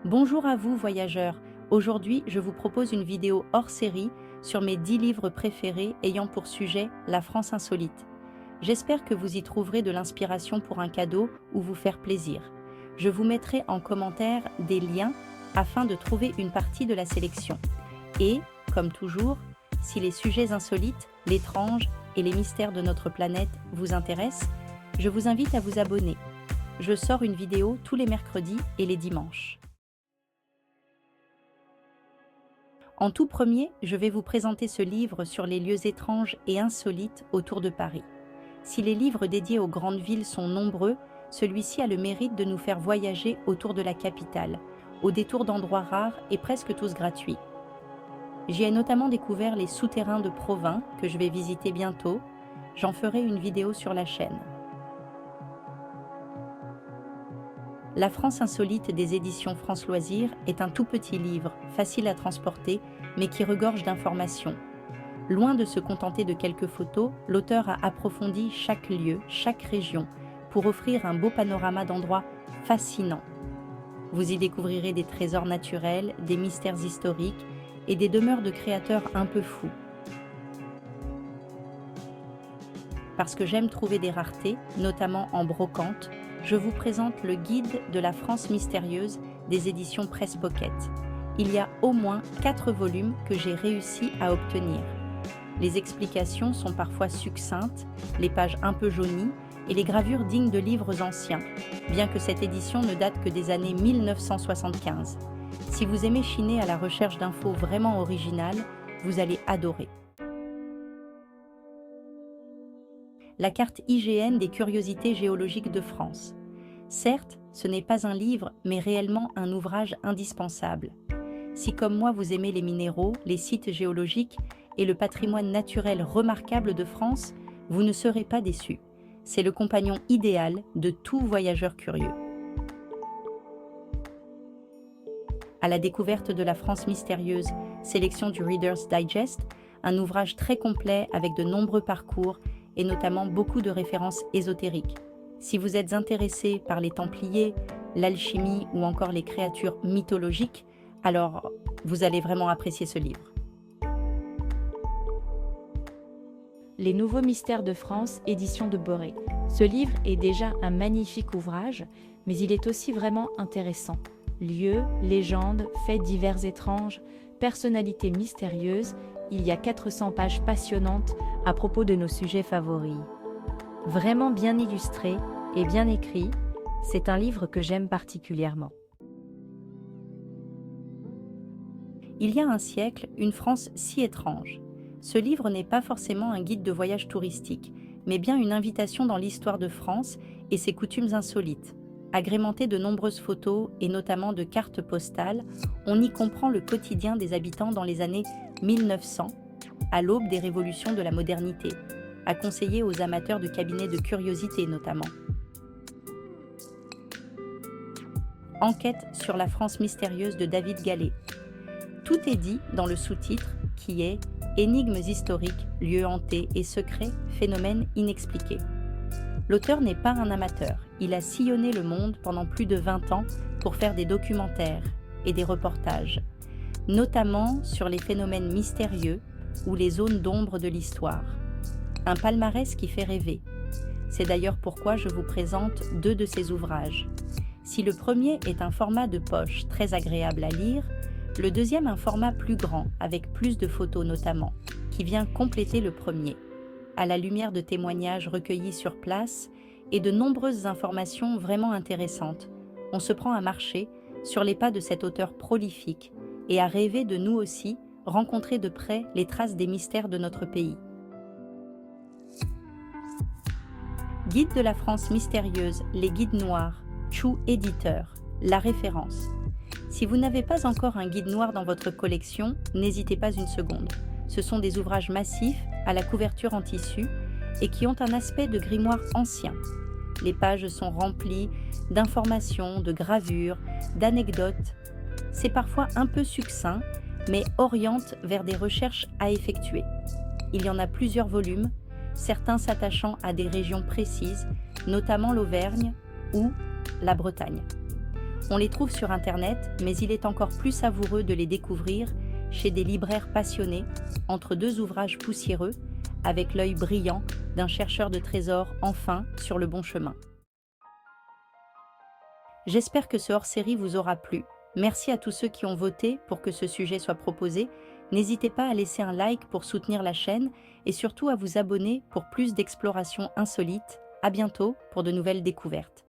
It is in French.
Bonjour à vous voyageurs, aujourd'hui je vous propose une vidéo hors série sur mes 10 livres préférés ayant pour sujet la France insolite. J'espère que vous y trouverez de l'inspiration pour un cadeau ou vous faire plaisir. Je vous mettrai en commentaire des liens afin de trouver une partie de la sélection. Et, comme toujours, si les sujets insolites, l'étrange et les mystères de notre planète vous intéressent, je vous invite à vous abonner. Je sors une vidéo tous les mercredis et les dimanches. En tout premier, je vais vous présenter ce livre sur les lieux étranges et insolites autour de Paris. Si les livres dédiés aux grandes villes sont nombreux, celui-ci a le mérite de nous faire voyager autour de la capitale, au détour d'endroits rares et presque tous gratuits. J'y ai notamment découvert les souterrains de Provins, que je vais visiter bientôt. J'en ferai une vidéo sur la chaîne. La France insolite des éditions France Loisirs est un tout petit livre, facile à transporter, mais qui regorge d'informations. Loin de se contenter de quelques photos, l'auteur a approfondi chaque lieu, chaque région, pour offrir un beau panorama d'endroits fascinants. Vous y découvrirez des trésors naturels, des mystères historiques et des demeures de créateurs un peu fous. Parce que j'aime trouver des raretés, notamment en brocante, je vous présente le guide de la France mystérieuse des éditions Presse Pocket. Il y a au moins 4 volumes que j'ai réussi à obtenir. Les explications sont parfois succinctes, les pages un peu jaunies et les gravures dignes de livres anciens, bien que cette édition ne date que des années 1975. Si vous aimez chiner à la recherche d'infos vraiment originales, vous allez adorer. La carte IGN des curiosités géologiques de France. Certes, ce n'est pas un livre, mais réellement un ouvrage indispensable. Si comme moi vous aimez les minéraux, les sites géologiques et le patrimoine naturel remarquable de France, vous ne serez pas déçus. C'est le compagnon idéal de tout voyageur curieux. À la découverte de la France mystérieuse, sélection du Reader's Digest, un ouvrage très complet avec de nombreux parcours et notamment beaucoup de références ésotériques. Si vous êtes intéressé par les Templiers, l'alchimie ou encore les créatures mythologiques, alors vous allez vraiment apprécier ce livre. Les nouveaux mystères de France, édition de Boré. Ce livre est déjà un magnifique ouvrage, mais il est aussi vraiment intéressant. Lieux, légendes, faits divers étranges, personnalités mystérieuses, il y a 400 pages passionnantes à propos de nos sujets favoris. Vraiment bien illustré et bien écrit, c'est un livre que j'aime particulièrement. Il y a un siècle, une France si étrange. Ce livre n'est pas forcément un guide de voyage touristique, mais bien une invitation dans l'histoire de France et ses coutumes insolites. Agrémenté de nombreuses photos et notamment de cartes postales, on y comprend le quotidien des habitants dans les années 1900, à l'aube des révolutions de la modernité, à conseiller aux amateurs de cabinets de curiosités notamment. Enquête sur la France mystérieuse de David Gallet. Tout est dit dans le sous-titre qui est « Énigmes historiques, lieux hantés et secrets, phénomènes inexpliqués ». L'auteur n'est pas un amateur, il a sillonné le monde pendant plus de 20 ans pour faire des documentaires et des reportages, notamment sur les phénomènes mystérieux ou les zones d'ombre de l'histoire. Un palmarès qui fait rêver. C'est d'ailleurs pourquoi je vous présente 2 de ses ouvrages. Si le premier est un format de poche très agréable à lire, le deuxième un format plus grand, avec plus de photos notamment, qui vient compléter le premier. À la lumière de témoignages recueillis sur place et de nombreuses informations vraiment intéressantes, on se prend à marcher sur les pas de cet auteur prolifique et à rêver de nous aussi rencontrer de près les traces des mystères de notre pays. Guide de la France mystérieuse, les guides noirs, Chou éditeur, la référence. Si vous n'avez pas encore un guide noir dans votre collection, n'hésitez pas une seconde. Ce sont des ouvrages massifs à la couverture en tissu et qui ont un aspect de grimoire ancien. Les pages sont remplies d'informations, de gravures, d'anecdotes. C'est parfois un peu succinct, mais oriente vers des recherches à effectuer. Il y en a plusieurs volumes, certains s'attachant à des régions précises, notamment l'Auvergne ou la Bretagne. On les trouve sur Internet, mais il est encore plus savoureux de les découvrir chez des libraires passionnés, entre deux ouvrages poussiéreux, avec l'œil brillant d'un chercheur de trésors enfin sur le bon chemin. J'espère que ce hors-série vous aura plu. Merci à tous ceux qui ont voté pour que ce sujet soit proposé. N'hésitez pas à laisser un like pour soutenir la chaîne et surtout à vous abonner pour plus d'explorations insolites. À bientôt pour de nouvelles découvertes.